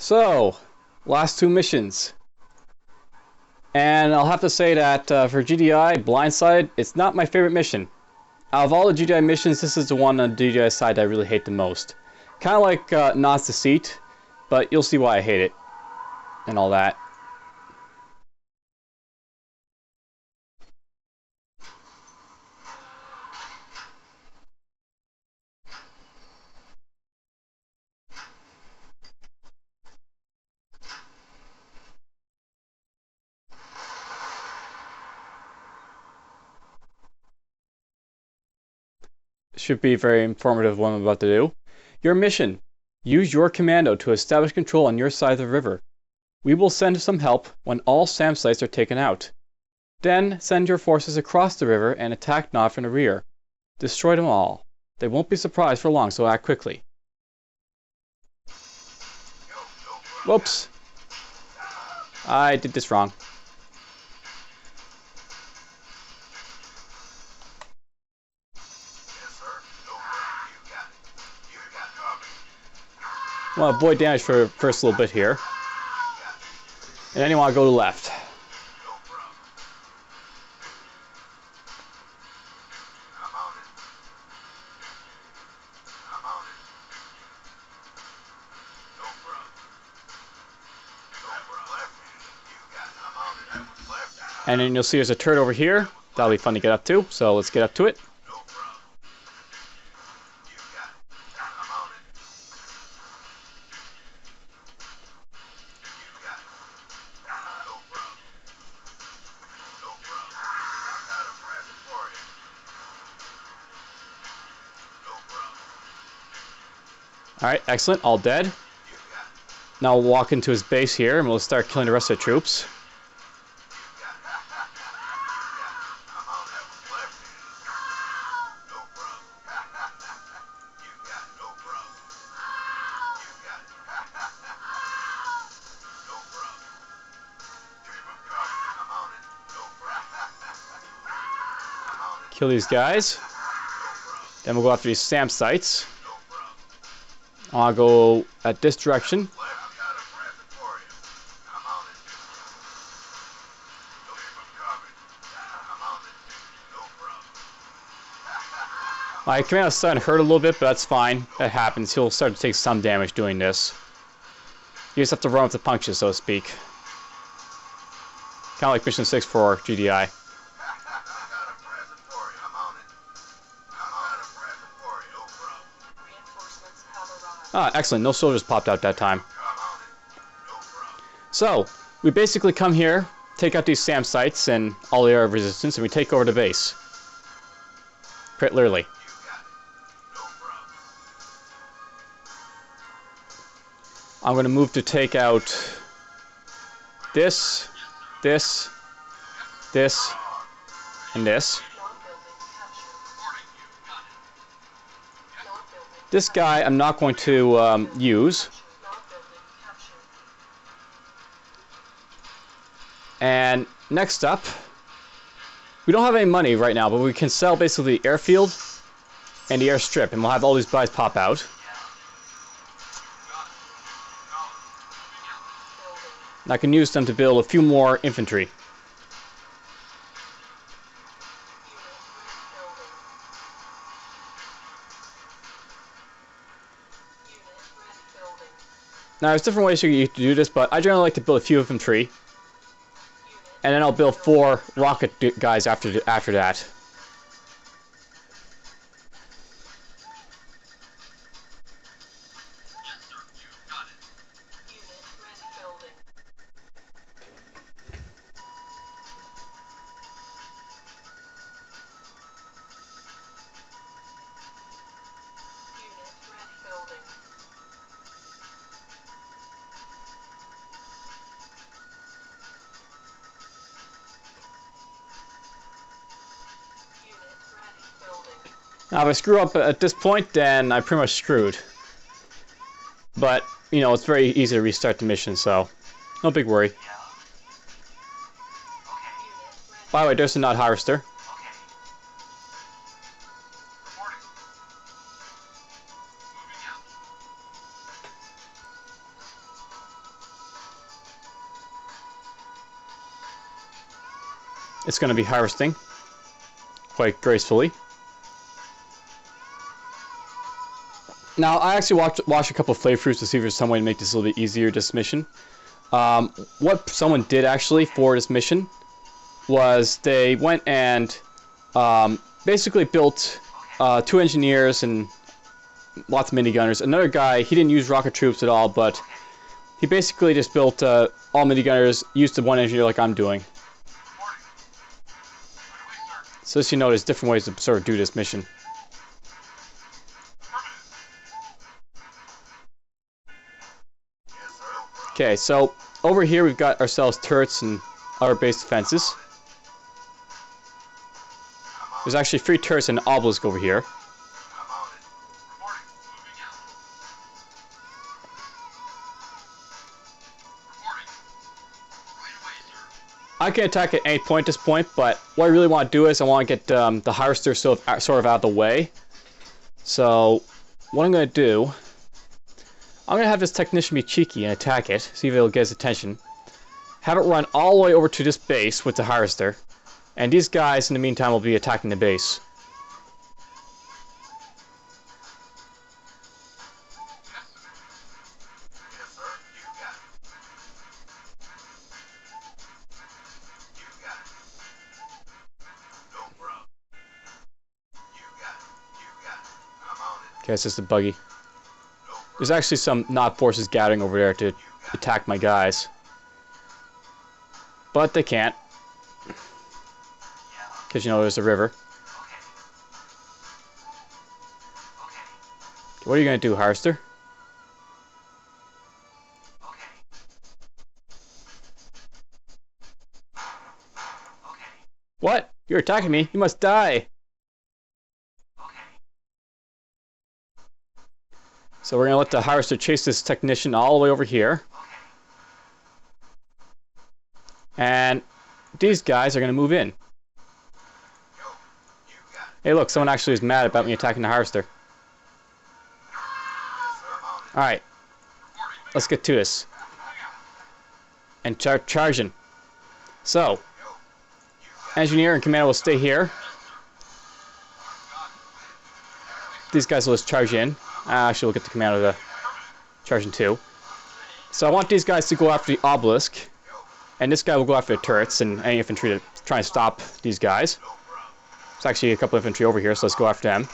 So, last two missions. And I'll have to say that for GDI, Blindsided, it's not my favorite mission. Out of all the GDI missions, this is the one on the GDI side that I really hate the most. Kind of like Nod's Deceit, but you'll see why I hate it. And all that. Should be very informative what I'm about to do. Your mission. Use your commando to establish control on your side of the river. We will send some help when all SAM sites are taken out. Then send your forces across the river and attack Nod from the rear. Destroy them all. They won't be surprised for long, so act quickly. Whoops. I did this wrong. I want to avoid damage for the first little bit here. And then you want to go to the left. And then you'll see there's a turret over here. That'll be fun to get up to, so let's get up to it. Alright, excellent. All dead. Now we'll walk into his base here and we'll start killing the rest of the troops. Kill these guys. Then we'll go after these SAM sites. I'll go at this direction. My commando's starting to hurt a little bit, but that's fine. That happens. He'll start to take some damage doing this. You just have to run with the punches, so to speak. Kind of like Mission 6 for GDI. Ah, excellent. No soldiers popped out that time. So, we basically come here, take out these SAM sites and all the air of resistance, and we take over the base. Quite literally. I'm going to move to take out this, this, this, and this. This guy I'm not going to use. And next up, we don't have any money right now, but we can sell basically the airfield and the airstrip, and we'll have all these guys pop out. And I can use them to build a few more infantry. Now, there's different ways you can do this, but I generally like to build a few infantry. And then I'll build 4 rocket guys after that. Now, if I screw up at this point, then I'm pretty much screwed. But, you know, it's very easy to restart the mission, so no big worry. By the way, there's a Nod harvester. it's going to be harvesting quite gracefully. Now, I actually watched a couple of playthroughs to see if there's some way to make this a little bit easier, this mission. What someone did actually for this mission was they went and basically built 2 engineers and lots of minigunners. Another guy, he didn't use rocket troops at all, but he basically just built all minigunners, used the 1 engineer like I'm doing. So as you know, there's different ways to sort of do this mission. Okay, so over here we've got ourselves turrets and other base defenses. There's actually 3 turrets and an obelisk over here. I can attack at any point at this point, but what I really want to do is I want to get the harvester sort of out of the way. So what I'm going to do, I'm going to have this technician be cheeky and attack it, see if it'll get his attention. Have it run all the way over to this base with the harvester, and these guys in the meantime will be attacking the base. Okay, it's just a buggy. There's actually some Knot forces gathering over there to attack my guys. But they can't. Because, you know, there's a river. What are you going to do, harvester? What? You're attacking me? You must die! So we're going to let the harvester chase this technician all the way over here. And these guys are going to move in. Hey look, someone actually is mad about me attacking the harvester. Alright. Let's get to this. And charging. So, engineer and commando will stay here. These guys will just charge in. Actually, we'll get the commando to charge in too. So I want these guys to go after the obelisk. And this guy will go after the turrets and any infantry to try and stop these guys. There's actually a couple of infantry over here, so let's go after them.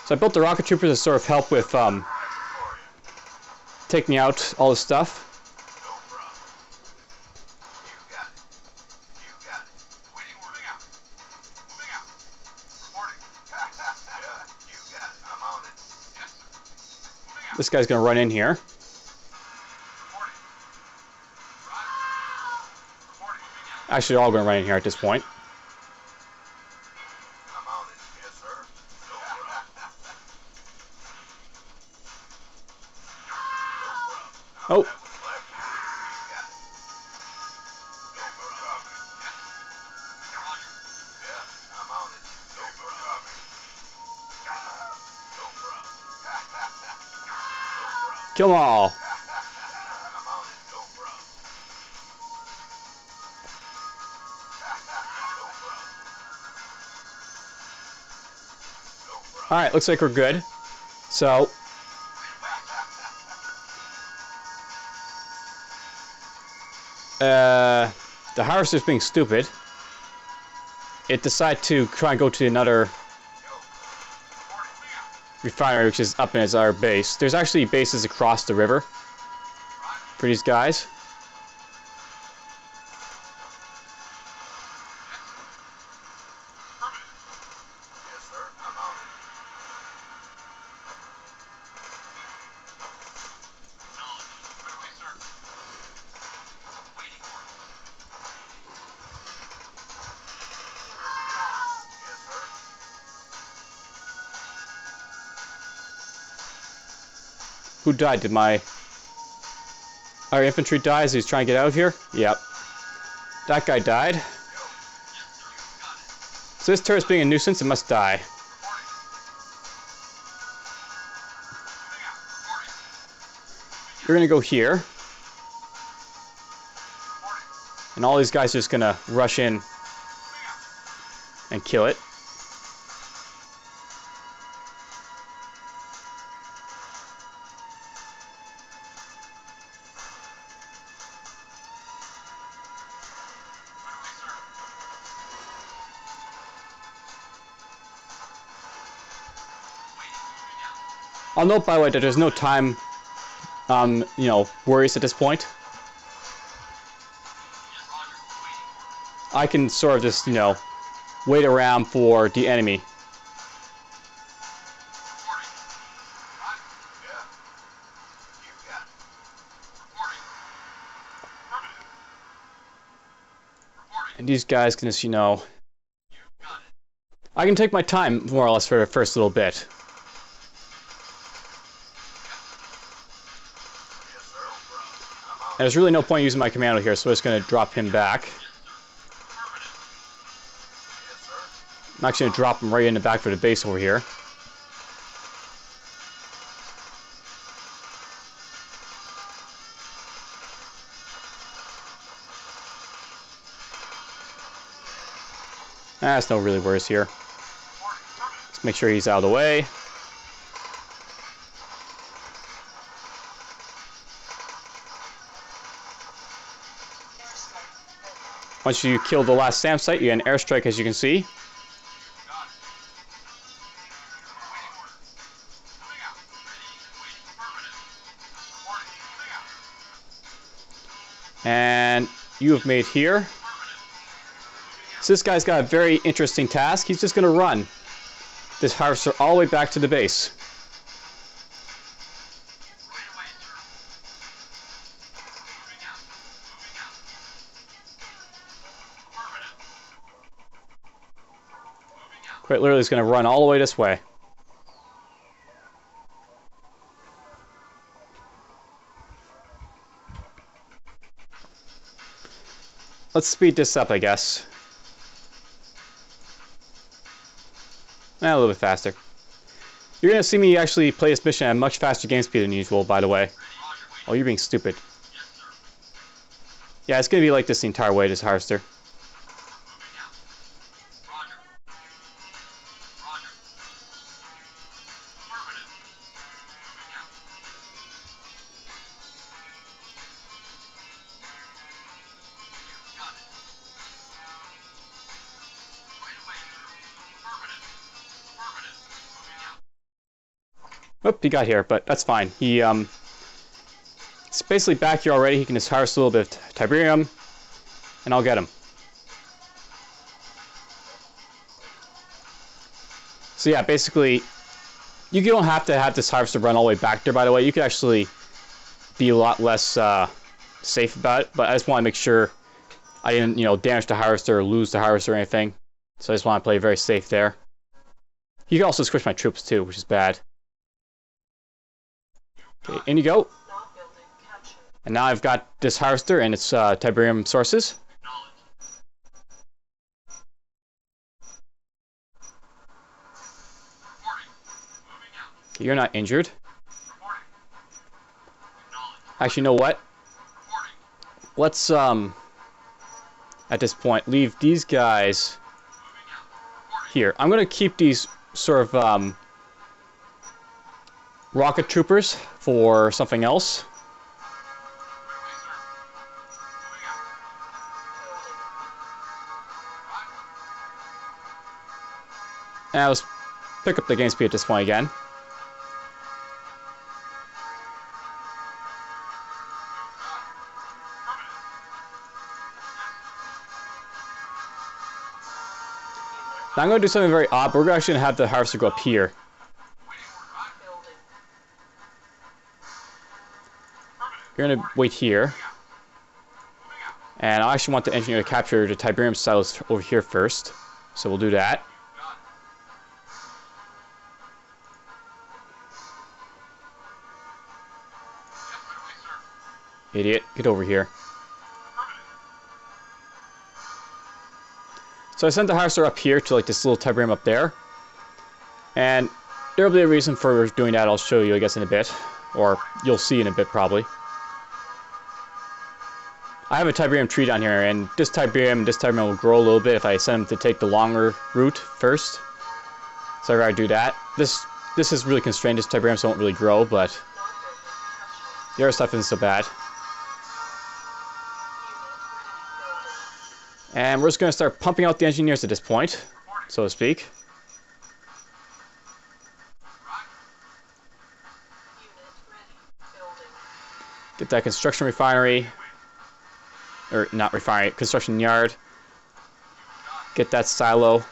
So I built the rocket troopers to sort of help with taking out all this stuff. This guy's going to run in here. Actually, they're all going to run in here at this point. Oh. Kill them all. Alright, looks like we're good. So, the harvester's being stupid. It decided to try and go to another refinery, which is up in our base. There's actually bases across the river for these guys. Who died? Did our infantry die as he's trying to get out of here? Yep. That guy died. So this turret's being a nuisance, it must die. you're gonna go here. And all these guys are just gonna rush in and kill it. I'll note, by the way, that there's no time, worries at this point. I can sort of just, wait around for the enemy. And these guys can just, I can take my time, more or less, for the first little bit. And there's really no point using my commando here, so I'm just going to drop him back. I'm actually going to drop him right in the back for the base over here. That's no really worries here. Let's make sure he's out of the way. Once you kill the last SAM site, you get an airstrike, as you can see. And you have made here. So this guy's got a very interesting task. He's just going to run this harvester all the way back to the base. Quite literally, he's going to run all the way this way. Let's speed this up, I guess. A little bit faster. You're going to see me actually play this mission at a much faster game speed than usual, by the way. Oh, you're being stupid. Yeah, it's going to be like this the entire way, this harvester. Oop, he got here, but that's fine. It's basically back here already. He can just harvest a little bit of Tiberium, and I'll get him. So yeah, basically, you don't have to have this harvester run all the way back there, by the way. You could actually be a lot less safe about it, but I just want to make sure I didn't, damage the harvester or lose the harvester or anything. So I just want to play very safe there. You can also squish my troops too, which is bad. Okay, in you go. And now I've got this harvester and its Tiberium sources. Okay, you're not injured. Actually, you know what? Let's, at this point, leave these guys here. I'm going to keep these sort of rocket troopers for something else. Now let's pick up the game speed at this point again. Now I'm going to do something very odd, but we're actually going to have the harvester go up here. You're going to wait here. And I actually want the engineer to capture the Tiberium silos over here first. So we'll do that. Idiot, get over here. So I sent the harvester up here to like this little Tiberium up there. And there'll be a reason for doing that. I'll show you, I guess, in a bit. Or you'll see in a bit, probably. I have a Tiberium tree down here, and this Tiberium will grow a little bit if I send them to take the longer route first. So I'd rather do that. This is really constrained. This Tiberium so it won't really grow, but the other stuff isn't so bad. And we're just going to start pumping out the engineers at this point, so to speak. Get that construction refinery, or not refinery, construction yard. Get that silo.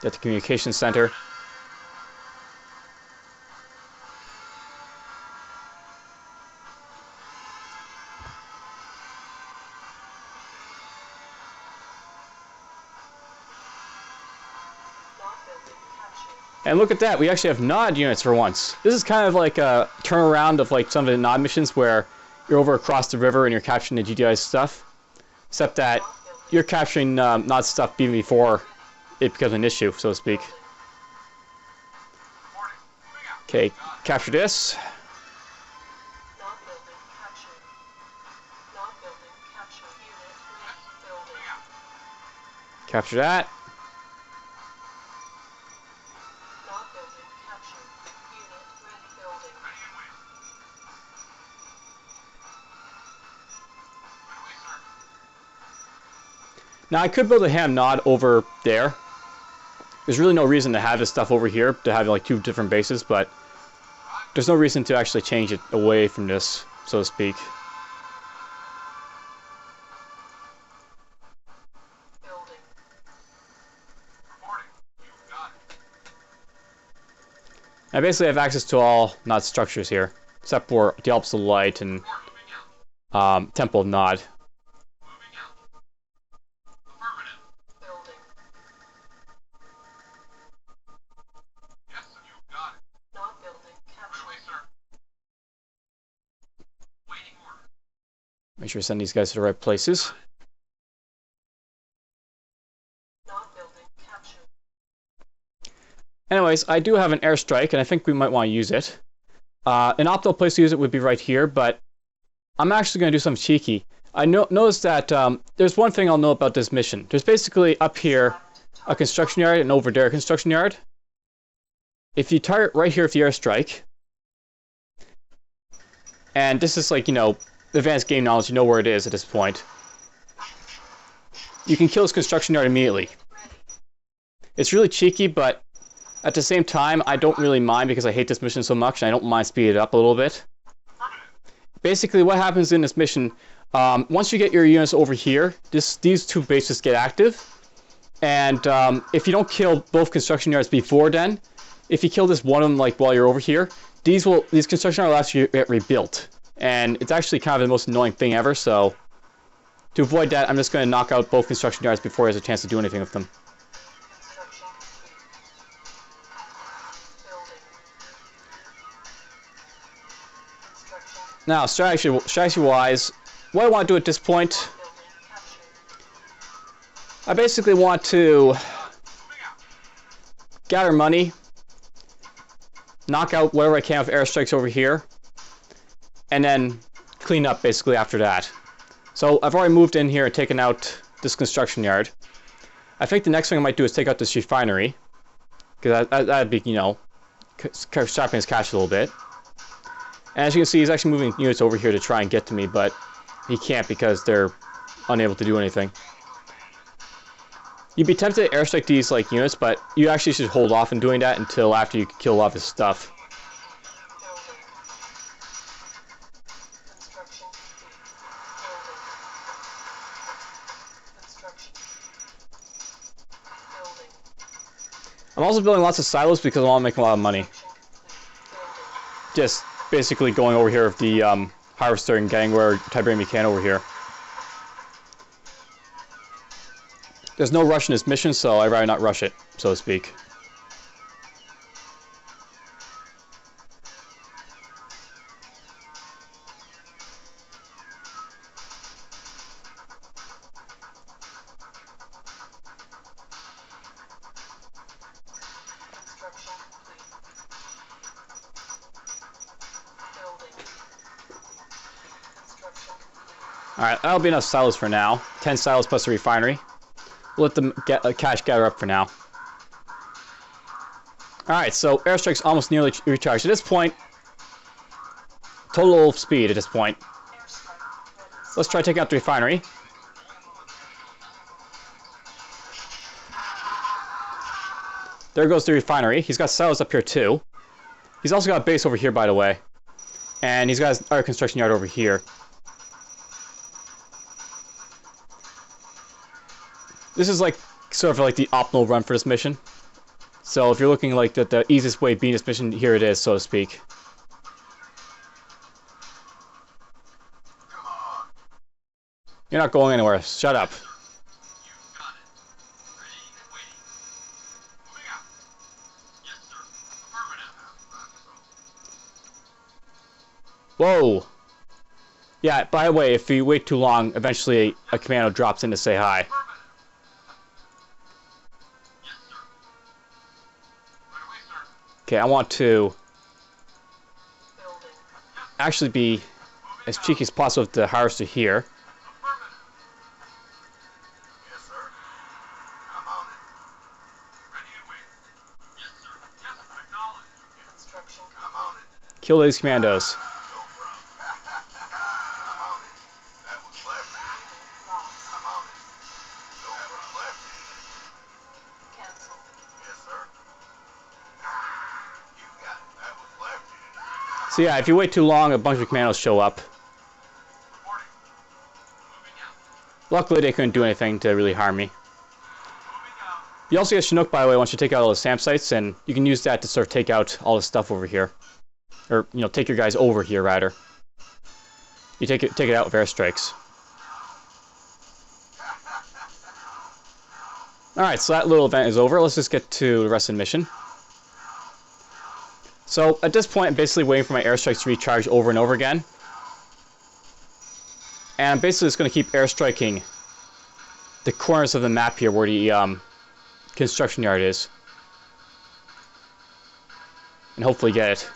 Get the communication center. And look at that, we actually have nod units for once. This is kind of like a turnaround of like some of the nod missions where you're over across the river and you're capturing the GDI stuff. Except that you're capturing nod stuff even before it becomes an issue, so to speak. Okay, capture this. Capture that. Now I could build a ham nod over there. There's really no reason to have this stuff over here, to have like two different bases, but there's no reason to actually change it away from this, so to speak. I basically have access to all nod structures here, except for the Alps of Light and Temple of Nod. Make sure to send these guys to the right places. Anyways, I do have an airstrike, and I think we might want to use it. An optimal place to use it would be right here, but I'm actually going to do something cheeky. I noticed that there's one thing I'll know about this mission. There's basically up here a construction yard and over there a construction yard. If you target right here with the airstrike, and this is like, you know, advanced game knowledge, you know where it is at this point, you can kill this construction yard immediately. It's really cheeky, but at the same time, I don't really mind because I hate this mission so much, and I don't mind speeding it up a little bit. Basically, what happens in this mission, once you get your units over here, these two bases get active, and if you don't kill both construction yards before then, if you kill this one of them like while you're over here, these construction yards will actually get rebuilt. And it's actually kind of the most annoying thing ever, so to avoid that, I'm just going to knock out both construction yards before he has a chance to do anything with them. Now, strategy-wise, what I want to do at this point, I basically want to gather money, knock out whatever I can with airstrikes over here, and then clean up basically after that. So I've already moved in here and taken out this construction yard. I think the next thing I might do is take out this refinery, because that'd be, you know, sharpening his cash a little bit. And as you can see, he's actually moving units over here to try and get to me, but he can't because they're unable to do anything. You'd be tempted to airstrike these like units, but you actually should hold off on doing that until after you kill a lot of his stuff. I'm also building lots of silos because I want to make a lot of money. Just basically going over here with the harvester and getting where Tiberian we can over here. There's no rush in this mission, so I'd rather not rush it, so to speak. Alright, that'll be enough silos for now. 10 silos plus a refinery. We'll let them get cash gather up for now. Alright, so airstrike's almost nearly recharged. At this point, total speed at this point. Let's try taking out the refinery. There goes the refinery. He's got silos up here too. He's also got a base over here, by the way. And he's got our construction yard over here. This is like sort of like the optimal run for this mission. So if you're looking like the easiest way of beating this mission, here it is, so to speak. You're not going anywhere. Shut up. Whoa! Yeah, by the way, if you wait too long, eventually a commando drops in to say hi. Okay, I want to actually be as cheeky as possible with the harvester here. Kill these commandos. So yeah, if you wait too long, a bunch of commandos show up. Luckily, they couldn't do anything to really harm me. You also get Chinook, by the way, once you take out all the SAM sites, and you can use that to sort of take out all the stuff over here. Or, you know, take your guys over here, rather. You take it out with airstrikes. Alright, so that little event is over. Let's just get to the rest of the mission. So, at this point, I'm basically waiting for my airstrikes to recharge over and over again. And I'm basically just going to keep airstriking the corners of the map here where the construction yard is. And hopefully get it.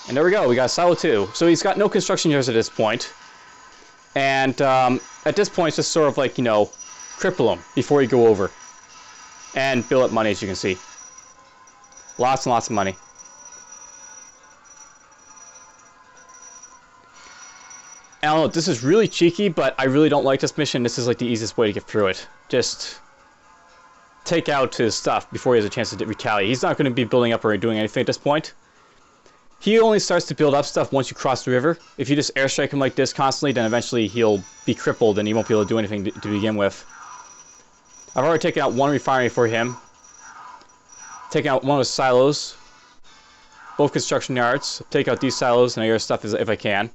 And there we go, we got silo 2. So he's got no construction yards at this point. And at this point, it's just sort of like, you know, cripple him before you go over. And build up money, as you can see. Lots and lots of money. And I don't know, this is really cheeky, but I really don't like this mission. This is like the easiest way to get through it. Just take out his stuff before he has a chance to retaliate. He's not going to be building up or doing anything at this point. He only starts to build up stuff once you cross the river. If you just airstrike him like this constantly, then eventually he'll be crippled and he won't be able to do anything to begin with. I've already taken out one refinery for him. Taken out one of his silos. Both construction yards. Take out these silos and other stuff if I can.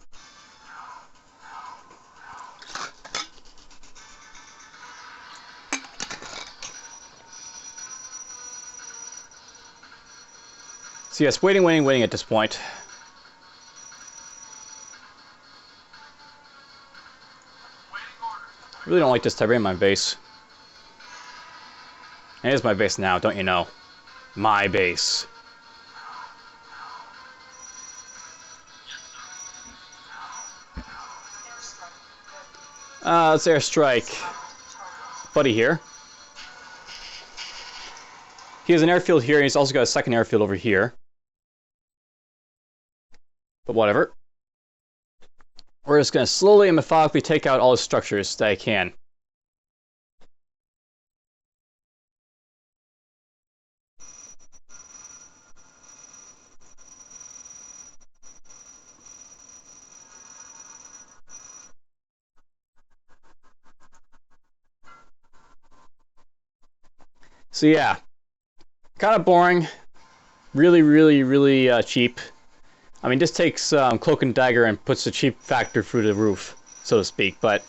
So yes, waiting at this point. I really don't like this Tiberian I base. It is my base now, don't you know? My base. Let's airstrike Buddy here. He has an airfield here, and he's also got a second airfield over here. But whatever. We're just going to slowly and methodically take out all the structures that I can. So yeah, kind of boring, really cheap. I mean, this takes Cloak and Dagger and puts the cheap factor through the roof, so to speak. But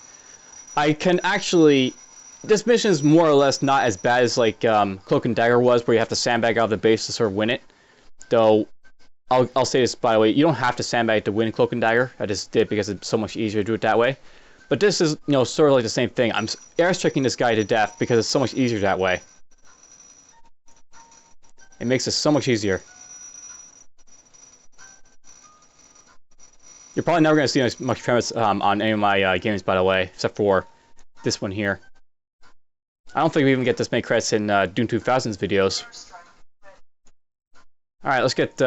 I can actually, this mission is more or less not as bad as like Cloak and Dagger was, where you have to sandbag out of the base to sort of win it. Though, I'll say this by the way, you don't have to sandbag to win Cloak and Dagger. I just did because it's so much easier to do it that way. But this is, you know, sort of like the same thing. I'm airstriking this guy to death because it's so much easier that way. It makes it so much easier. You're probably never going to see much premise on any of my games, by the way, except for this one here. I don't think we even get this many credits in Doom 2000's videos. Alright, let's get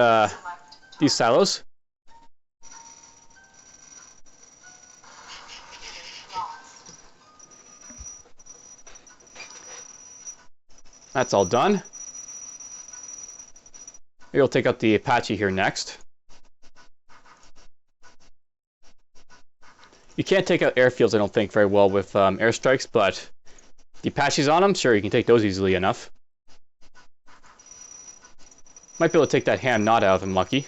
these silos. That's all done. Maybe we'll take out the Apache here next. You can't take out airfields, I don't think, very well with airstrikes, but the Apaches on them, sure, you can take those easily enough. Might be able to take that hand knot out of him, lucky.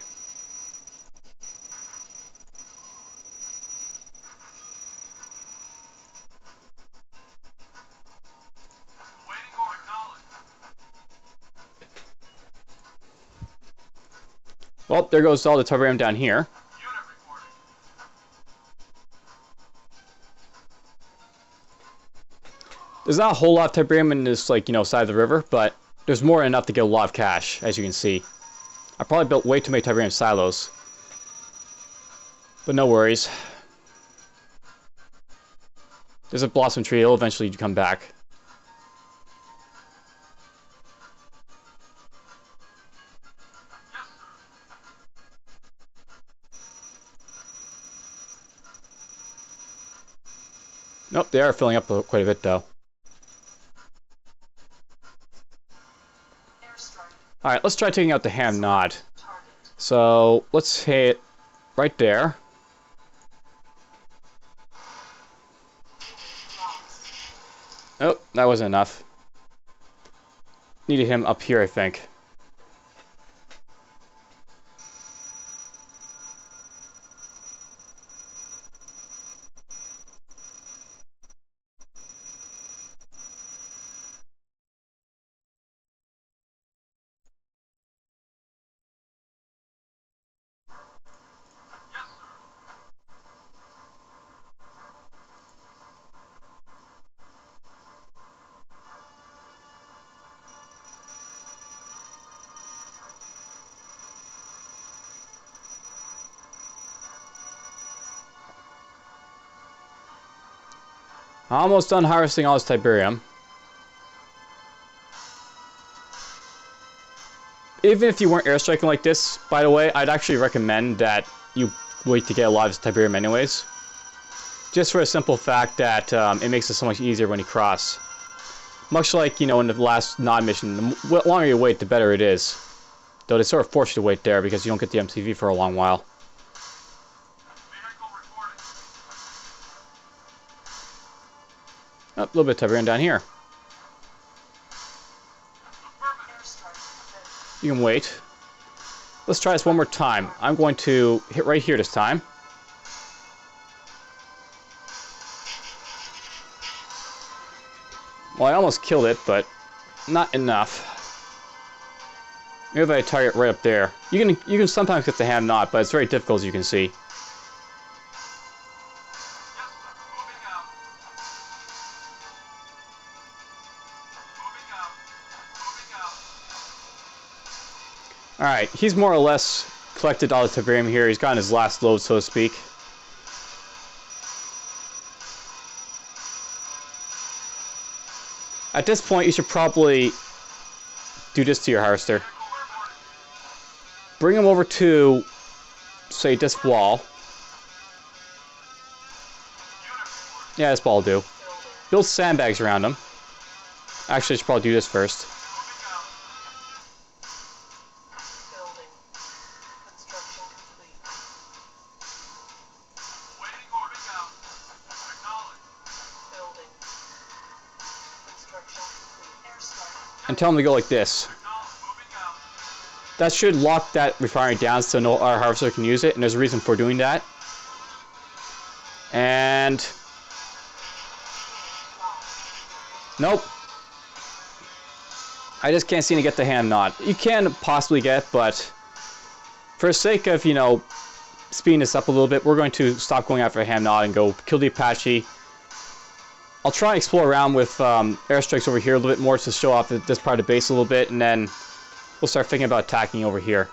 Well, there goes all the Tiberium down here. There's not a whole lot of Tiberium in this, like, side of the river, but there's more than enough to get a lot of cash, as you can see. I probably built way too many Tiberium silos. But no worries. There's a blossom tree, it'll eventually come back. Nope, they are filling up quite a bit, though. Alright, let's try taking out the ham knot. So, let's hit right there. Oh, that wasn't enough. Needed him up here, I think. Almost done harvesting all this Tiberium. Even if you weren't airstriking like this, by the way, I'd actually recommend that you wait to get a lot of this Tiberium anyways. Just for a simple fact that it makes it so much easier when you cross. Much like, in the last non-mission, the longer you wait, the better it is. Though they sort of force you to wait there because you don't get the MTV for a long while. Oh, a little bit of Tiberium down here. You can wait. Let's try this one more time. I'm going to hit right here this time. Well, I almost killed it, but not enough. Maybe if I target right up there. You can sometimes get the ham knot, but it's very difficult, as you can see. Alright, he's more or less collected all the Tiberium here. He's gotten his last load, so to speak. At this point, you should probably do this to your harvester. Bring him over to, say, this wall. Yeah, this wall will do. Build sandbags around him. Actually, I should probably do this first. And tell them to go like this. That should lock that refinery down so no our harvester can use it, and there's a reason for doing that. And nope. I just can't seem to get the ham knot. You can possibly get, but for the sake of, speeding this up a little bit, we're going to stop going after a ham knot and go kill the Apache. I'll try and explore around with airstrikes over here a little bit more to show off this part of the base a little bit, and then we'll start thinking about attacking over here.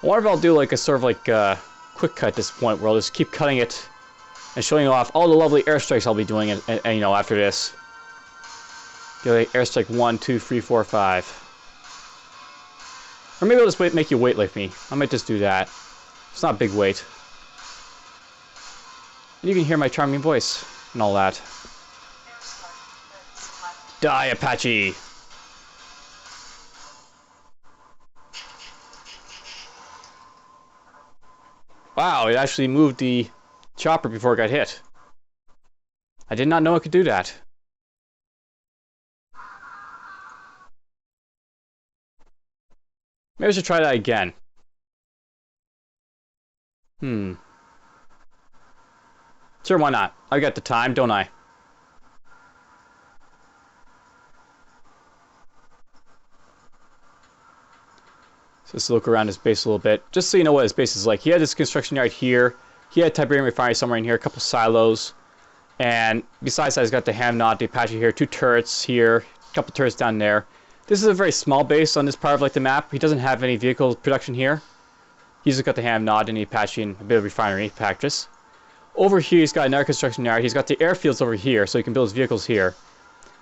I wonder if I'll do like a sort of like quick cut at this point where I'll just keep cutting it and showing off all the lovely airstrikes I'll be doing, and you know, after this. Go like airstrike 1, 2, 3, 4, 5. Or maybe I'll just make you wait like me. I might just do that. It's not a big wait. And you can hear my charming voice and all that. Die, Apache! Wow, it actually moved the chopper before it got hit. I did not know it could do that. Maybe I should try that again. Sure, why not? I got the time, don't I? So let's look around his base a little bit, just so you know what his base is like. He had this construction yard here. He had Tiberian refinery somewhere in here, a couple silos. And besides that, he's got the Hamnod, the Apache here, 2 turrets here, a couple turrets down there. This is a very small base on this part of like the map. He doesn't have any vehicle production here. He's just got the Hamnod and the Apache and a bit of refinery practice. Over here, he's got another construction yard. He's got the airfields over here, so he can build his vehicles here.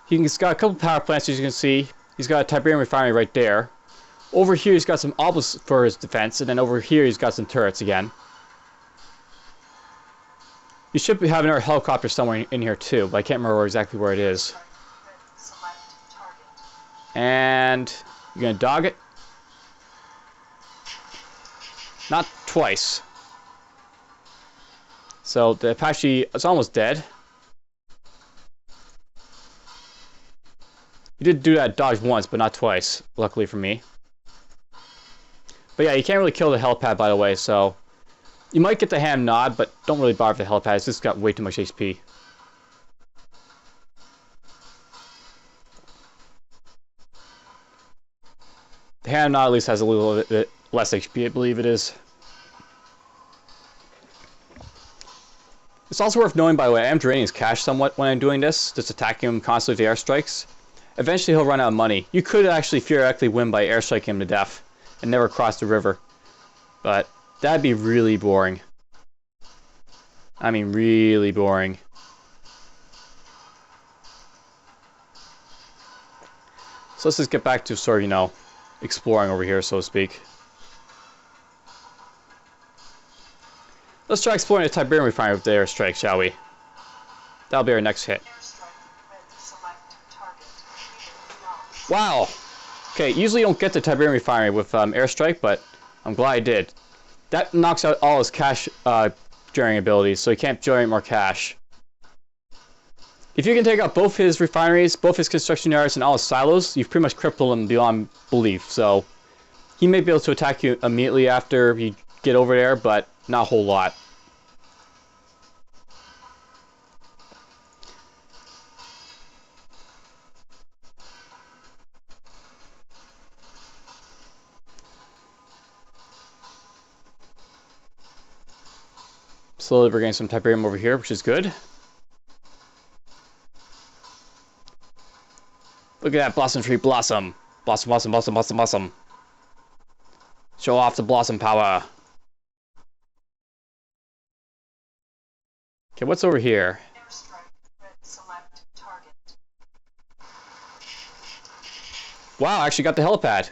He's got a couple power plants, as you can see. He's got a Tiberian refinery right there. Over here, he's got some obelisks for his defense, and then over here, he's got some turrets again. You should have another helicopter somewhere in here too, but I can't remember exactly where it is. And you're gonna dog it? Not twice. So the Apache is almost dead. You did do that dodge once, but not twice, luckily for me. But yeah, you can't really kill the helipad, by the way, so you might get the Hamnod, but don't really bother with the helipad. It's just got way too much HP. The Hamnod at least has a little bit less HP, I believe it is. It's also worth knowing, by the way, I am draining his cash somewhat when I'm doing this, just attacking him constantly with the airstrikes. Eventually he'll run out of money. You could actually theoretically win by airstriking him to death and never cross the river. But that'd be really boring. I mean, really boring. So let's just get back to sort of, you know, exploring over here, so to speak. Let's try exploring the Tiberian refinery with the airstrike, shall we? That'll be our next hit. Wow! Okay, usually you don't get the Tiberian refinery with airstrike, but I'm glad I did. That knocks out all his cash generating abilities, so he can't generate more cash. If you can take out both his refineries, both his construction yards, and all his silos, you've pretty much crippled him beyond belief. So he may be able to attack you immediately after you get over there, but not a whole lot. Slowly we're getting some Tiberium over here, which is good. Look at that blossom tree blossom. Blossom, blossom, blossom, blossom, blossom. Show off the blossom power. Okay, what's over here? Wow, I actually got the helipad.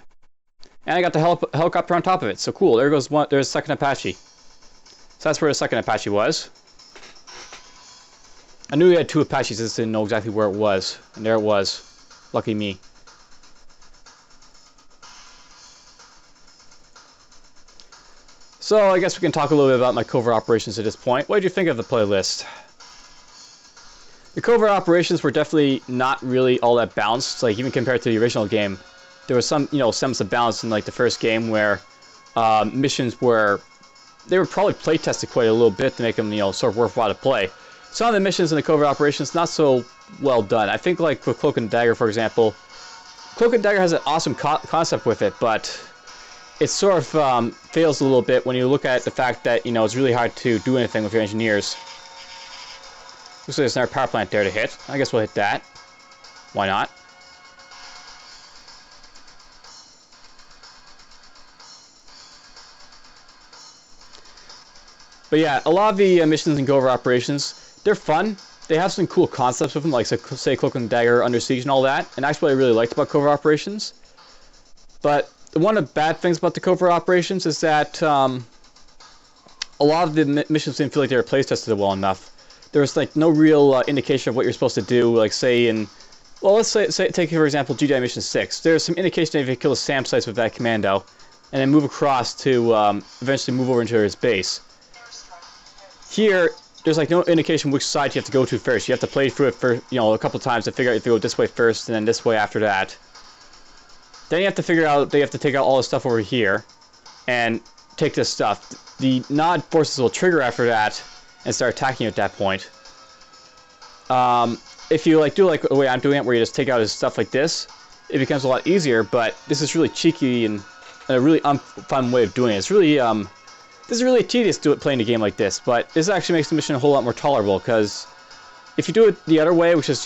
And I got the helicopter on top of it. So cool, there goes one. There's a second Apache. So that's where the second Apache was. I knew we had 2 Apaches, I just didn't know exactly where it was. And there it was. Lucky me. So I guess we can talk a little bit about my covert operations at this point. What did you think of the playlist? The covert operations were definitely not really all that balanced. Like even compared to the original game, there was some, you know, semblance of balance in like the first game where missions were, they were probably play tested quite a little bit to make them, you know, sort of worthwhile to play. Some of the missions in the covert operations not so well done. I think like with Cloak and Dagger, for example, Cloak and Dagger has an awesome concept with it, but it sort of fails a little bit when you look at the fact that, you know, it's really hard to do anything with your engineers. Looks like there's another power plant there to hit. I guess we'll hit that. Why not? But yeah, a lot of the missions in Covert Operations, they're fun. They have some cool concepts with them, like say Cloak and Dagger, Under Siege, and all that. And that's what I really liked about Covert Operations. But one of the bad things about the Covert Operations is that a lot of the missions didn't feel like they were play tested well enough. There was like no real indication of what you're supposed to do. Like say in, well, let's say take for example GDI Mission 6. There's some indication that if you kill the SAM sites with that commando, and then move across to eventually move over into his base. Here, there's like no indication which side you have to go to first. You have to play through it for a couple times to figure out if you go this way first and then this way after that. Then you have to figure out they have to take out all this stuff over here and take this stuff. The nod forces will trigger after that and start attacking you at that point. If you like do like the way I'm doing it, where you just take out his stuff like this, it becomes a lot easier. But this is really cheeky and a really unfun way of doing it. It's really this is really tedious to playing a game like this, but this actually makes the mission a whole lot more tolerable, because if you do it the other way, which is,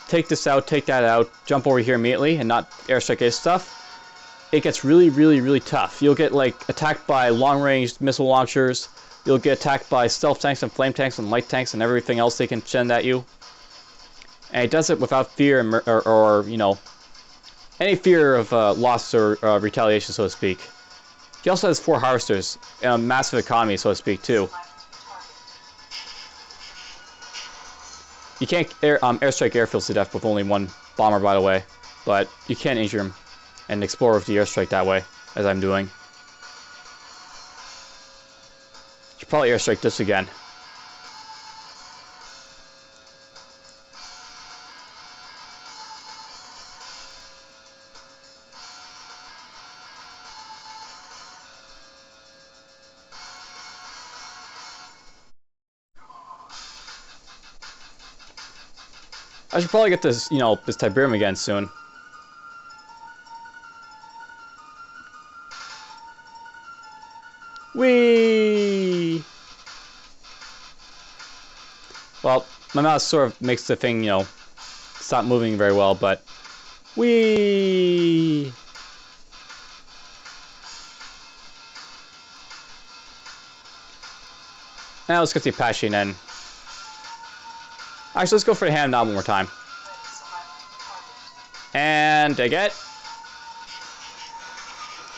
take this out, take that out, jump over here immediately, and not airstrike his stuff, it gets really, really, really tough. You'll get, like, attacked by long-range missile launchers, you'll get attacked by stealth tanks and flame tanks and light tanks and everything else they can send at you. And it does it without fear or any fear of loss or retaliation, so to speak. He also has 4 harvesters and a massive economy, so to speak, too. You can't airstrike airfields to death with only 1 bomber, by the way, but you can injure him and explore with the airstrike that way, as I'm doing. Should probably airstrike this again. I should probably get this, this Tiberium again soon. Whee! Well, my mouse sort of makes the thing, stop moving very well, but whee! Now let's get the Apache and then. Actually, let's go for the hand nod one more time. And dig it.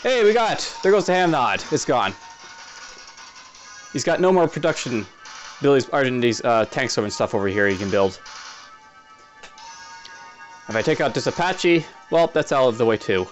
Hey, we got it. There goes the hand nod. It's gone. He's got no more production abilities other than these tanks and stuff over here he can build. If I take out this Apache, well, that's out of the way too.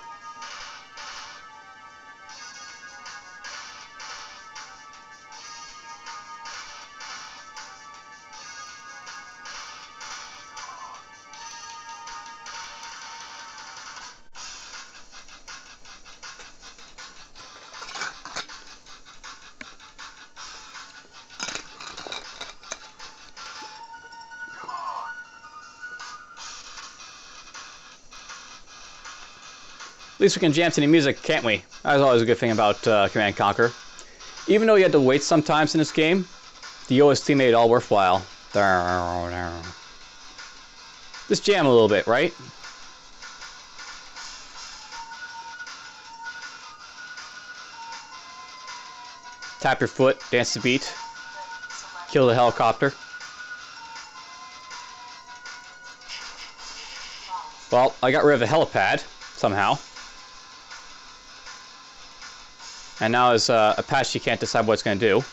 At least we can jam to the music, can't we? That's always a good thing about Command & Conquer. Even though you had to wait sometimes in this game, the OST made it all worthwhile. Just jam a little bit, right? Tap your foot, dance the beat, kill the helicopter. Well, I got rid of the helipad, somehow. And now his Apache can't decide what it's going to do.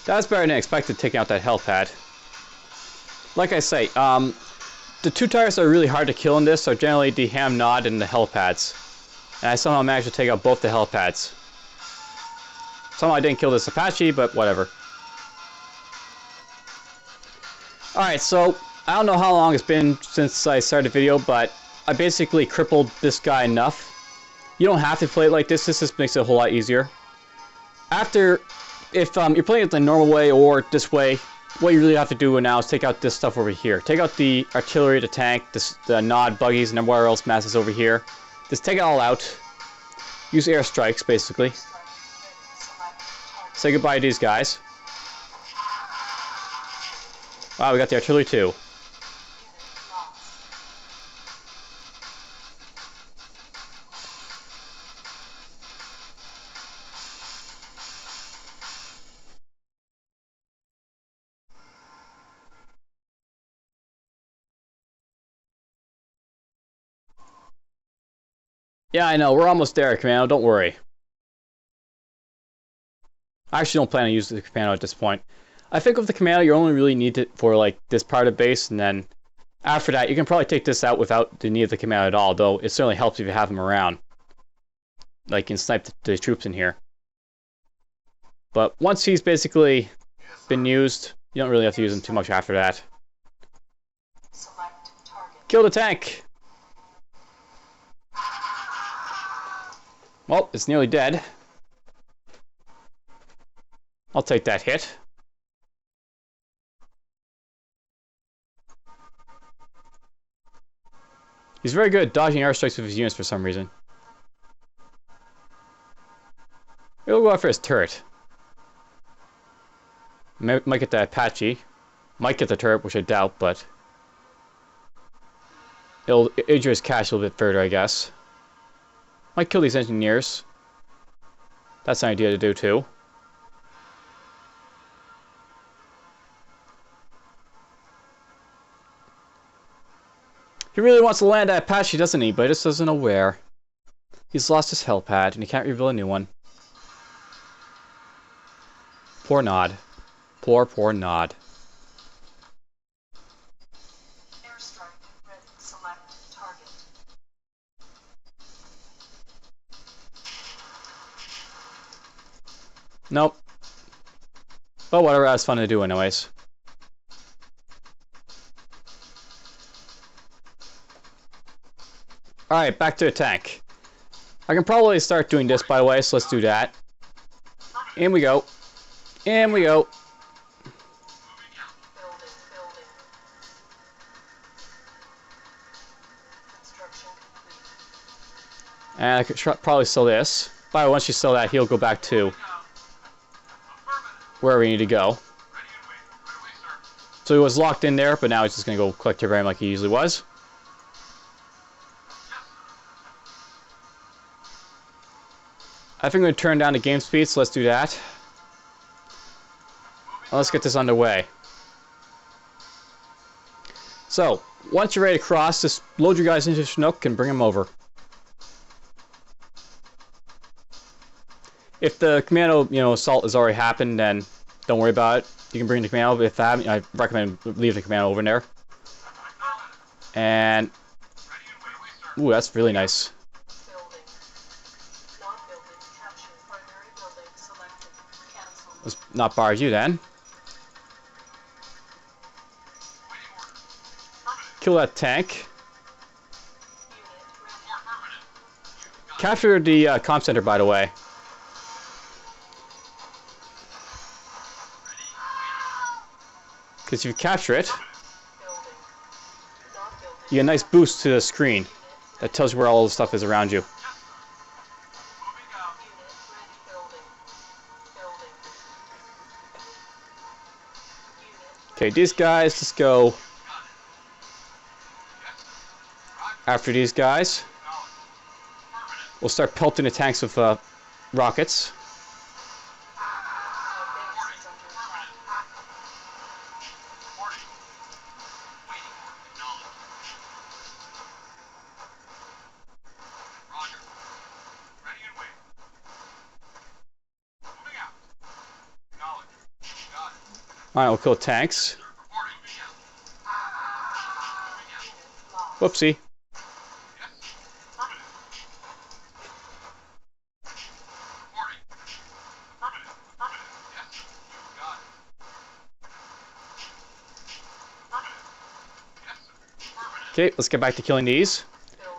That's better than expected, taking out that helipad. Like I say, the 2 targets that are really hard to kill in this are generally the ham nod and the helipads. And I somehow managed to take out both the helipads. Somehow I didn't kill this Apache, but whatever. Alright, so I don't know how long it's been since I started the video, but I basically crippled this guy enough. You don't have to play it like this. This just makes it a whole lot easier. If you're playing it the normal way or this way, what you really have to do now is take out this stuff over here. Take out the artillery, the tank, the nod buggies, and whatever else masses over here. Just take it all out. Use airstrikes, basically. Say goodbye to these guys. Wow, we got the artillery too. Yeah, I know. We're almost there, Commando. Don't worry. I actually don't plan on using the Commando at this point. I think with the Commando, you only really need it for like this part of base, and then after that, you can probably take this out without the need of the Commando at all. Though it certainly helps if you have them around, like you can snipe the troops in here. But once he's basically been used, you don't really have to use him too much after that. Kill the tank! Well, it's nearly dead. I'll take that hit. He's very good at dodging airstrikes with his units for some reason. He'll go after his turret. Might get that Apache. Might get the turret, which I doubt, but it'll injure his cache a little bit further, I guess. Might kill these engineers. That's an idea to do, too. He really wants to land that Apache, doesn't he? But he just doesn't know where. He's lost his helipad, and he can't reveal a new one. Poor Nod. Poor, poor Nod. Airstrike ready. Select target. Nope. But whatever, that's fun to do anyways. Alright, back to the tank. I can probably start doing this, by the way, so let's do that. In we go. In we go. Building. Construction complete. And I could probably sell this. By the way, once you sell that, he'll go back to where we need to go. So he was locked in there, but now he's just going to go collect Tiberium like he usually was. I think I'm going to turn down the game speed, so let's do that. Now let's get this underway. So, once you're ready to cross, just load your guys into Chinook and bring them over. If the Commando, assault has already happened, then don't worry about it. You can bring the Commando. If that, I recommend leave the Commando over there. And ooh, that's really nice. Let's not barge you then. Kill that tank. Capture the comm center, by the way. Because if you capture it, you get a nice boost to the screen that tells you where all the stuff is around you. Okay, these guys, just go after these guys. We'll start pelting the tanks with rockets. Alright, we'll kill tanks. Whoopsie. Okay, let's get back to killing these.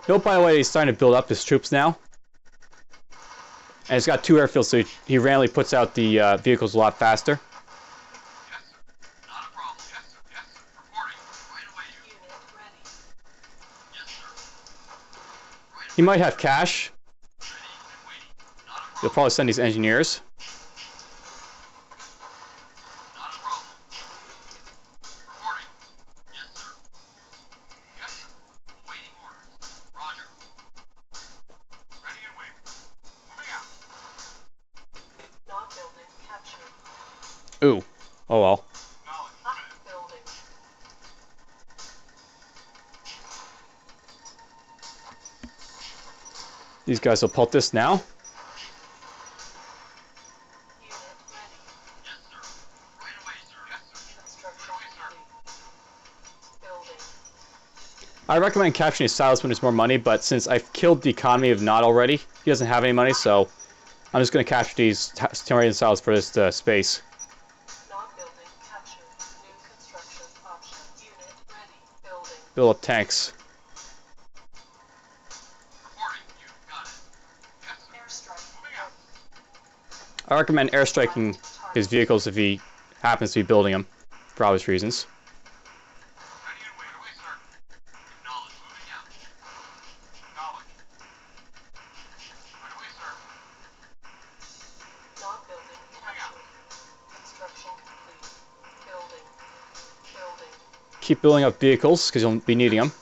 Note, by the way, he's starting to build up his troops now. And he's got 2 airfields, so he randomly puts out the vehicles a lot faster. He might have cash. He'll probably send these engineers. Ooh. Oh well. These guys will pult this now. Unit ready. Construction complete. Building. I recommend capturing silos when there's more money, but since I've killed the economy of Nod already, he doesn't have any money, so I'm just going to capture these Tiberian silos for this space. Non-building captured. New construction option. Unit ready. Building. Build up tanks. Airstrike ready. I recommend airstriking his vehicles if he happens to be building them, for obvious reasons. Non-building captured. Construction complete. Building. Building. Keep building up vehicles, because you'll be needing them.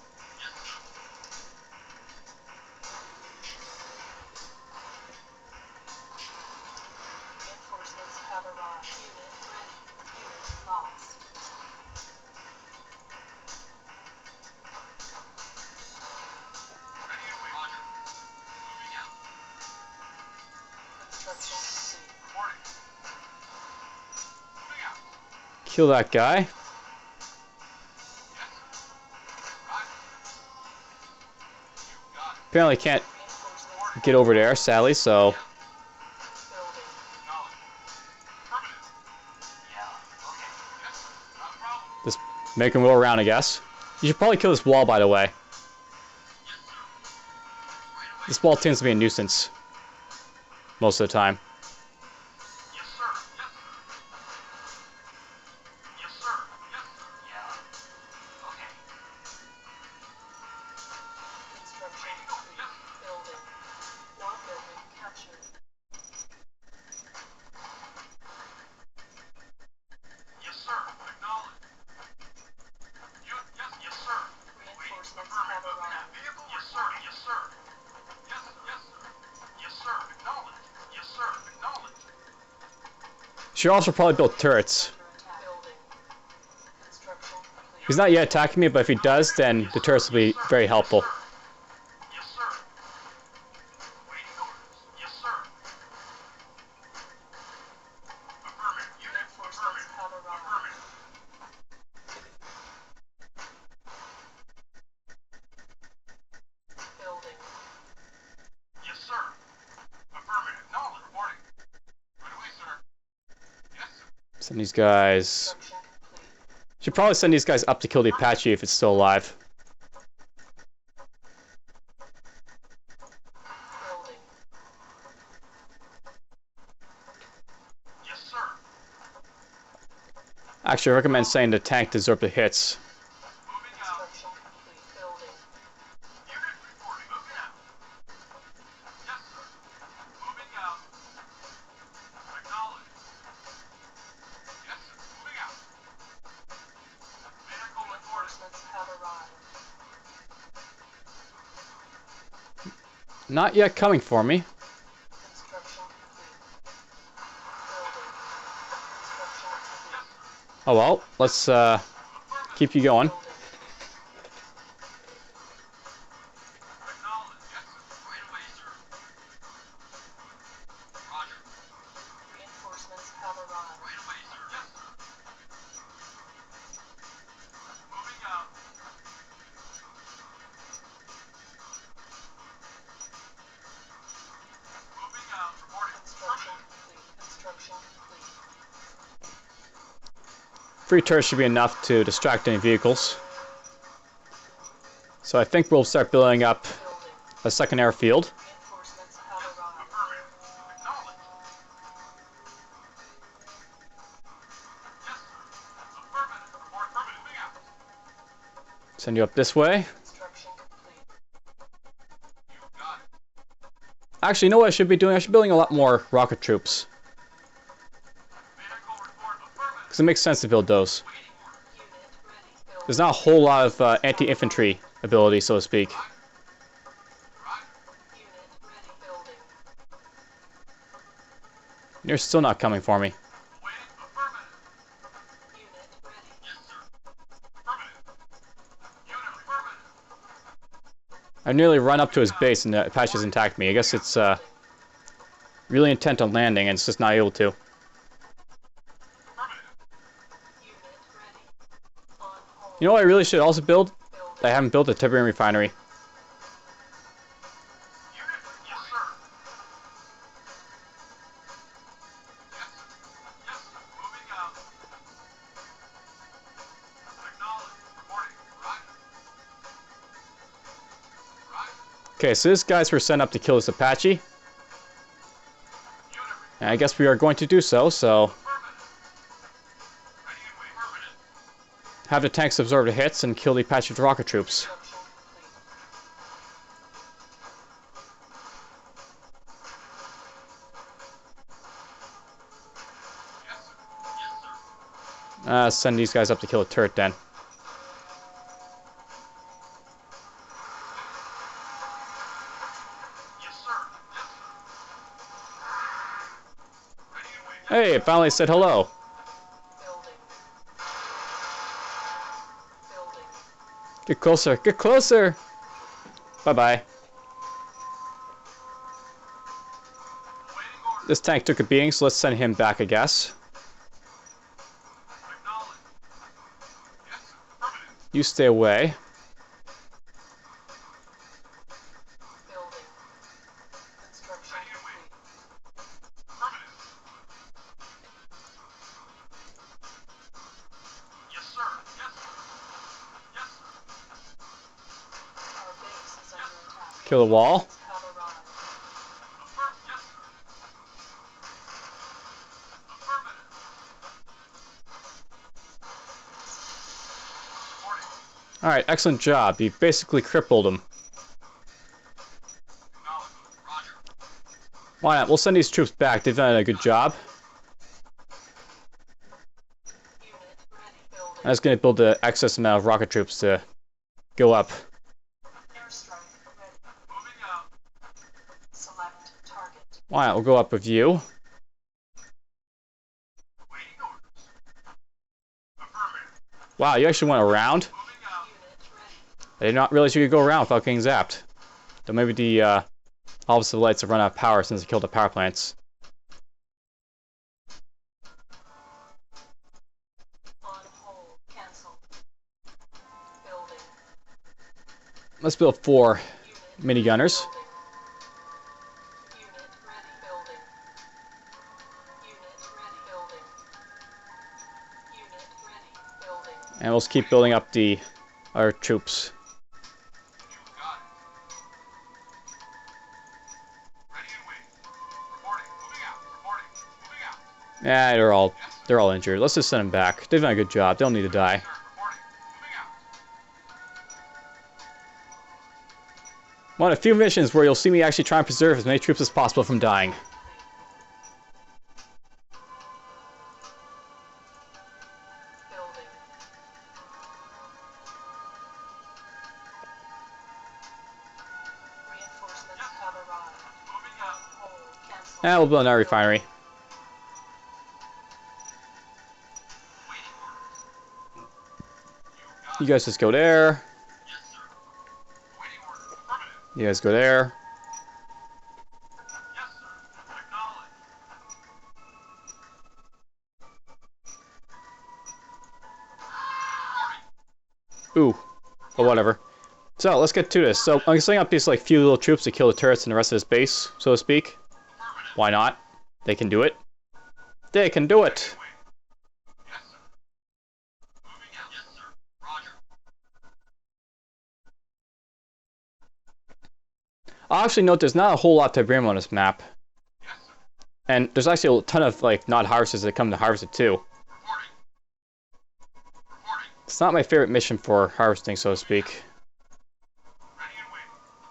Reinforcements have arrived. Unit ready. Unit lost. Construction complete. Kill that guy. Apparently can't Reinforcements get over there, sadly, so building. just make him go around, I guess. You should probably kill this wall, by the way. This wall tends to be a nuisance most of the time. Construction complete. Building. Non-building captured. Reinforcements have arrived. Should also probably build turrets. Building. Construction complete. He's not yet attacking me, but if he does, then the turrets will be very helpful. Reinforcements have arrived. Building. Send these guys. Construction complete. Should probably send these guys up to kill the Apache if it's still alive. Building. Actually, I recommend sending the tank to absorb the hits. Construction complete. Building. Reinforcements have arrived. Not yet coming for me. Construction complete. Building. Construction complete. Oh well, let's keep you going. Building. Reinforcements have arrived. Construction complete. Construction complete. 3 turrets should be enough to distract any vehicles. So I think we'll start building up Building. a second airfield. Reinforcements have arrived. Send you up this way. Construction complete. Actually, you know what I should be doing? I should be building a lot more rocket troops. Because it makes sense to build those. Unit ready. Building. There's not a whole lot of anti-infantry ability, so to speak. Unit ready. Building. You're still not coming for me. Unit ready. I nearly run up to his base and the Apache has attacked me. I guess it's really intent on landing and it's just not able to. Unit ready. On hold. You know what I really should also build? Building. I haven't built a Tiberian refinery. Unit, yes, sir. Yes, sir. Yes, sir. Moving out. Acknowledge. Reporting. Roger. Roger. Okay, so this guy's were sent up to kill this Apache. Unit. And I guess we are going to do so, so Affirmative. Ready and wait. Affirmative. have the tanks absorb the hits and kill the Apache with rocket troops. Construction complete. Yes, sir. Yes, sir. Send these guys up to kill a turret then. Yes, sir. Yes, sir. Ready and wait. Hey, it finally said hello. Building. Building. Get closer, get closer! Bye-bye. Awaiting orders. This tank took a beating, so let's send him back, I guess. Acknowledge. Yes, sir. Affirmative. You stay away. Building. Construction Ready and wait. complete. Affirmative. Yes, sir. Yes, sir. Yes, sir. Our base is under attack. Kill the wall. Have arrived. Affirm. Yes, sir. Affirmative. Reporting. Alright, excellent job. You basically crippled him. Acknowledge. Roger. Why not? We'll send these troops back. They've done a good job. Unit ready. Building. I'm just going to build the excess amount of rocket troops to go up. Airstrike ready. Moving out. Select target. Why not? We'll go up with you. Waiting orders. Affirmative. Wow, you actually went around? Moving out. Unit ready. I did not realize you could go around without getting zapped. Though maybe the officer lights have run out of power since they killed the power plants. On hold. Cancel. Building. Let's build 4 Unit minigunners. building. Unit ready. Building. Unit ready. Building. Unit ready. Building. And we'll just keep building up our troops. You got it. Ready and wait. Reporting. Moving out. Reporting. Moving out. Yeah, they're all injured. Let's just send them back. They've done a good job. They don't need to die. Sir, reporting. Moving out. One of the few missions where you'll see me actually try and preserve as many troops as possible from dying. Building. Reinforcements have arrived. Moving out. Hold. Cancel. Yeah, we'll build another refinery. Waiting orders. You got You it. guys just go there. Yes, sir. Waiting orders. Affirmative. You guys go there. Yes, sir. Acknowledge. Reporting. Ooh. But whatever. So, let's get to this. So, I'm setting up these like few little troops to kill the turrets and the rest of this base, so to speak. Affirmative. Why not? They can do it. They can do it! Wait. Yes, sir. Moving out. Yes, sir. Roger. I'll actually note there's not a whole lot to Tiberium on this map. Yes, sir. And there's actually a ton of like not harvesters that come to harvest it too. Reporting. Reporting. It's not my favorite mission for harvesting, so to speak. Ready and wait.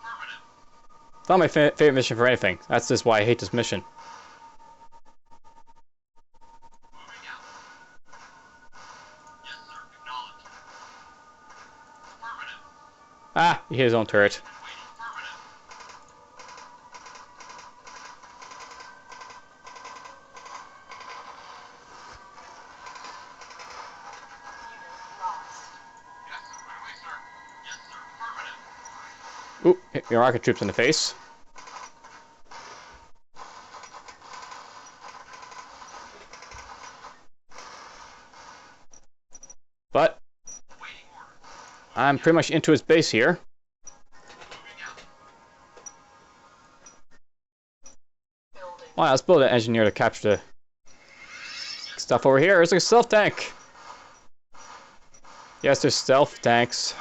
Affirmative. It's not my favorite mission for anything. That's just why I hate this mission. Moving out. Yes, sir. Acknowledge. Affirmative. Ah, he hit his own turret. Waiting. Affirmative. Unit lost. Yes, sir. Right away, sir. Yes, sir. Affirmative. Ooh, hit your rocket troops in the face. But I'm pretty much into his base here. Wow, let's build an engineer to capture the stuff over here. There's a stealth tank. Yes, there's stealth tanks.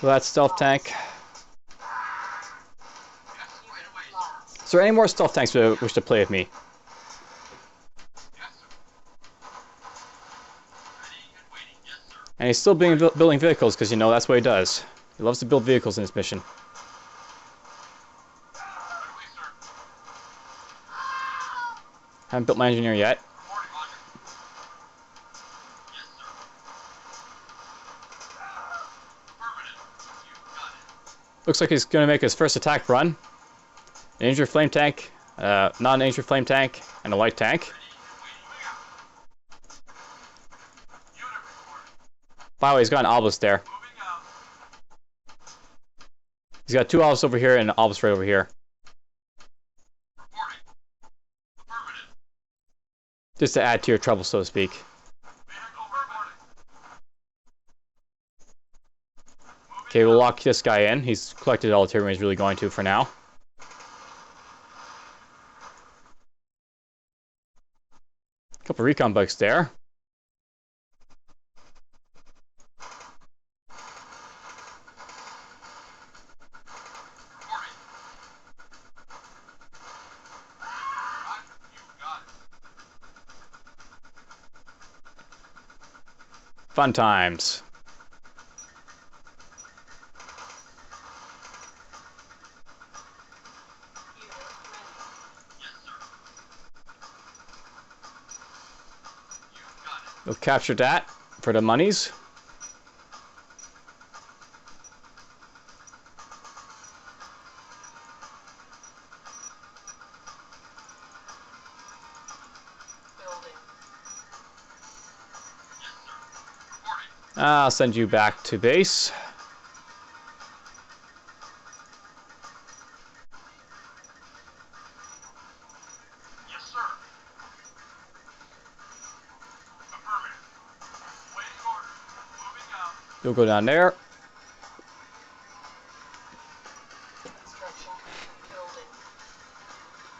So that's stealth tank. Is there any more stealth tanks that wish to play with me? And he's still building vehicles because, you know, that's what he does. He loves to build vehicles in this mission. Haven't built my engineer yet. Looks like he's going to make his first attack run. An injured flame tank, non-injured flame tank, and a light tank. By the way, he's got an obelisk there. He's got two obelisks over here and an obelisk right over here. Just to add to your trouble, so to speak. Okay, we'll lock this guy in. He's collected all the Tiberian he's really going to for now. Couple recon bikes there. Fun times. We'll capture that for the monies. I'll send you back to base. Yes, sir. Affirmative. Waiting orders. Moving out. You'll go down there.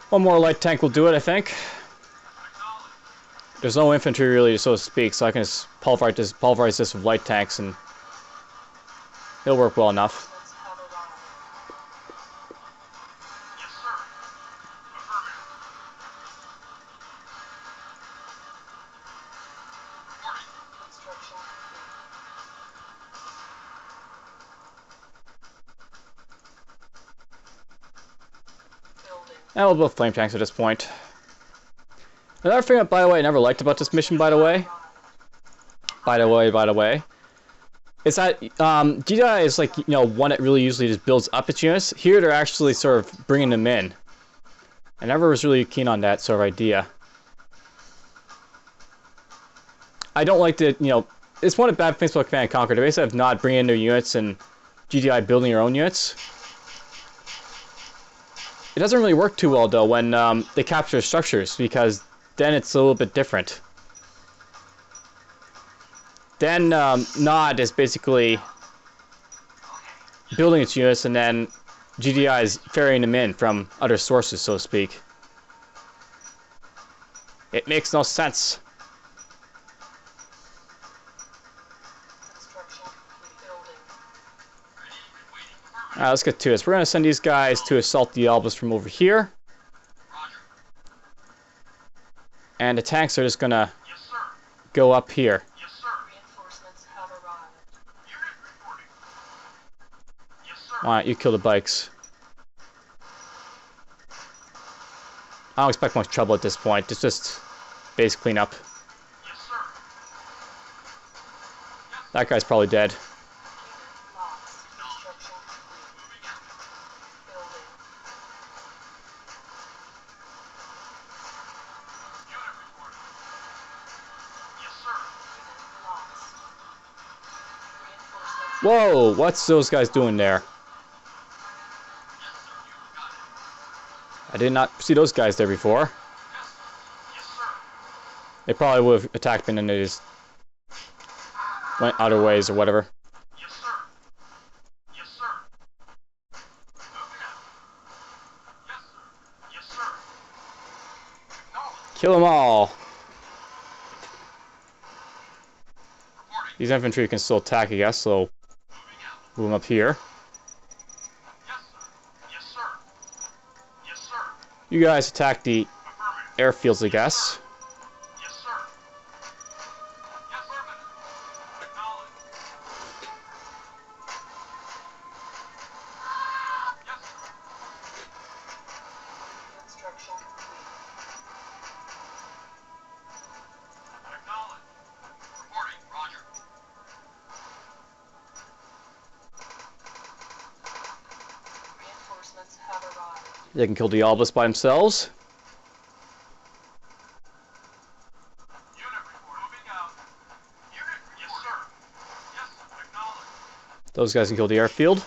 One more light tank will do it, I think. There's no infantry really, so to speak, so I can just pulverize this with light tanks and it'll work well enough. Yes, sir. Affirmative. And we'll build flame tanks at this point. Another thing, by the way, I never liked about this mission, by the way, is that GDI is like, you know, one that really usually just builds up its units. Here they're actually sort of bringing them in. I never was really keen on that sort of idea. I don't like the, you know, it's one of the bad things about Command & Conquer. They basically have not bringing in their units and GDI building your own units. It doesn't really work too well, though, when they capture structures, because then it's a little bit different. Then Nod is basically building its units, and then GDI is ferrying them in from other sources, so to speak. It makes no sense. Alright, let's get to this. We're going to send these guys to assault the obelisk from over here. And the tanks are just going to go up here. Yes, sir. Reinforcements have arrived. Unit reporting. Yes, sir. Why don't you kill the bikes? I don't expect much trouble at this point. It's just base cleanup. Yes, That guy's probably dead. Unit lost. Construction complete. Building. Unit reporting. Yes, sir. Unit lost. Reinforcements. Whoa, what's those guys doing there? Yes, sir. You got it. I did not see those guys there before. Yes, sir. They probably would have attacked me and then they just went other ways or whatever. Yes, sir. Yes, sir. Moving out. Yes, sir. Yes, sir. Acknowledged. Kill them all. Reporting. These infantry can still attack, I guess, so Moving out. move them up here. Yes, sir. Yes, sir. Yes, sir. You guys attack the Affirmative. airfields, I guess. Yes, sir. Yes, affirmative. Acknowledged. Yes, sir. Construction complete. Acknowledged. Reporting. Roger. Reinforcements have arrived. They can kill the Obelisk by themselves. Unit report. Moving out. Unit report. Yes, sir. Yes, acknowledged. Those guys can kill the airfield.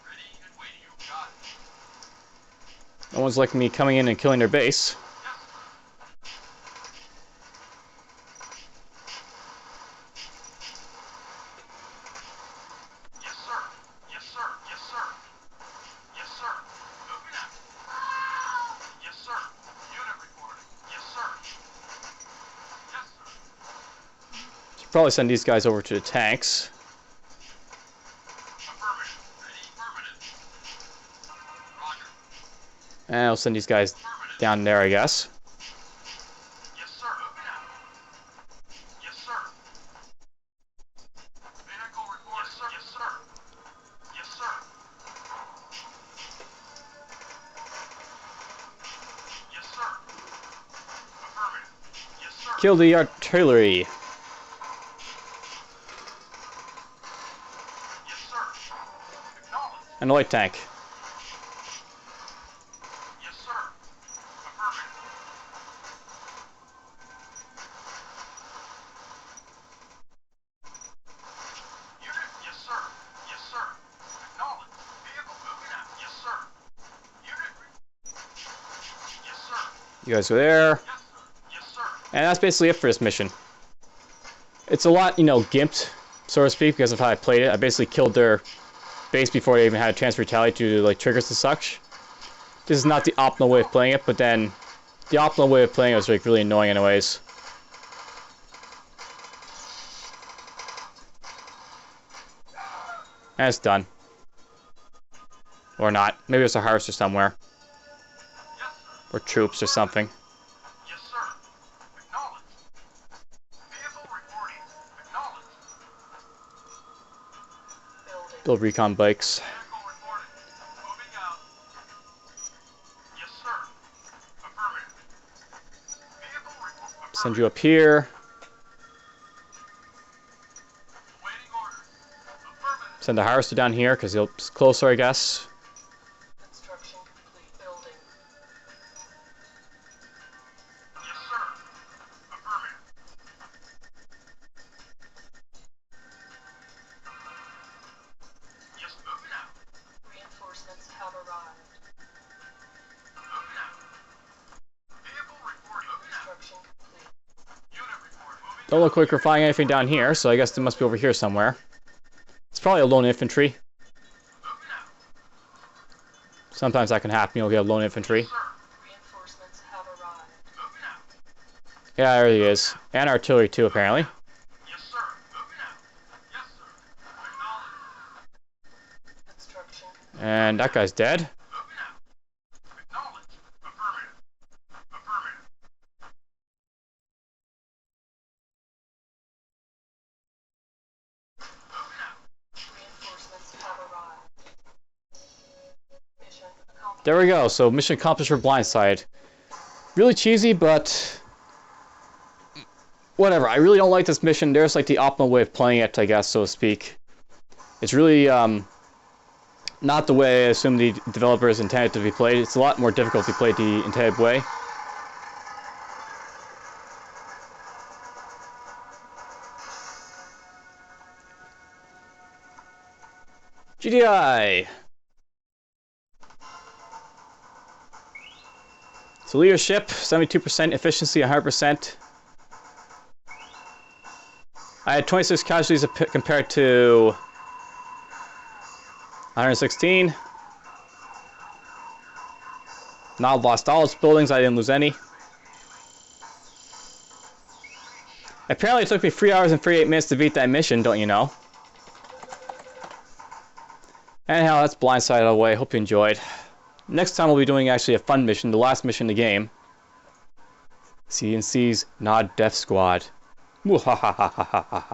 Ready and waiting. You got it. No one's like me coming in and killing their base. Yes, sir. Yes, sir. Yes, sir. Yes, sir. Moving out. Yes, sir. Unit reporting. Yes, sir. Yes, sir. Should probably send these guys over to the tanks. Affirmative. Ready. Affirmative. Roger. And I'll send these guys Affirmative. down there, I guess. Yes, sir. Moving out. Yes, sir. Vehicle report. Yes, sir. Yes, sir. Yes, sir. Yes, sir. Affirmative. Yes, sir. Kill the artillery. Yes, sir. Acknowledged. And the light tank. Yes, sir. Affirmative. Unit. Yes, sir. Yes, sir. Acknowledged. Vehicle moving out. Yes, sir. Unit. Yes, sir. You guys go there. Yes, sir. Yes, sir. And that's basically it for this mission. It's a lot, gimped, so to speak, because of how I played it. I basically killed their base before they even had a chance to retaliate due to like triggers and such. This is not the optimal way of playing it, but then the optimal way of playing it was like really annoying anyways. And it's done. Or not. Maybe there's a harvester somewhere. Yes, sir. Or troops or something. Yes, sir. Acknowledged. Vehicle reporting. Acknowledged. Building. Build recon bikes. Vehicle reporting. Moving out. Yes, sir. Affirmative. Vehicle report. Send you up here. Awaiting orders. Affirmative. Send the harvester down here because he'll be closer, I guess. Construction complete. Building. Yes, sir. Affirmative. Yes, moving out. Reinforcements have arrived. Moving out. Vehicle report. Moving out. Construction complete. Unit report. Moving Don't out. look like we're finding anything down here, so I guess they must be over here somewhere. It's probably a lone infantry. Moving out. Sometimes that can happen, you'll get a lone infantry. Sir. Reinforcements have arrived. Moving out. Yeah, there he is. And artillery too, apparently. Yes, sir. Moving out. Yes, sir. Acknowledged. Construction complete. And that guy's dead. Moving out. Acknowledged. Affirmative. Affirmative. Moving out. Reinforcements have arrived. Mission accomplished. There we go. So mission accomplished for Blindside. Really cheesy, but whatever. I really don't like this mission. There's like the optimal way of playing it, I guess, so to speak. It's really not the way I assume the developers intended it to be played. It's a lot more difficult to play the intended way. GDI! So leadership, 72%, efficiency, 100%. I had 26 casualties compared to 116. Now I've lost all its buildings, I didn't lose any. Apparently it took me 3 hours and 38 minutes to beat that mission, don't you know? Anyhow, that's Blindsided away. Hope you enjoyed. Next time we'll be doing actually a fun mission, the last mission in the game. CNC's Nod Death Squad. Muhahahahaha.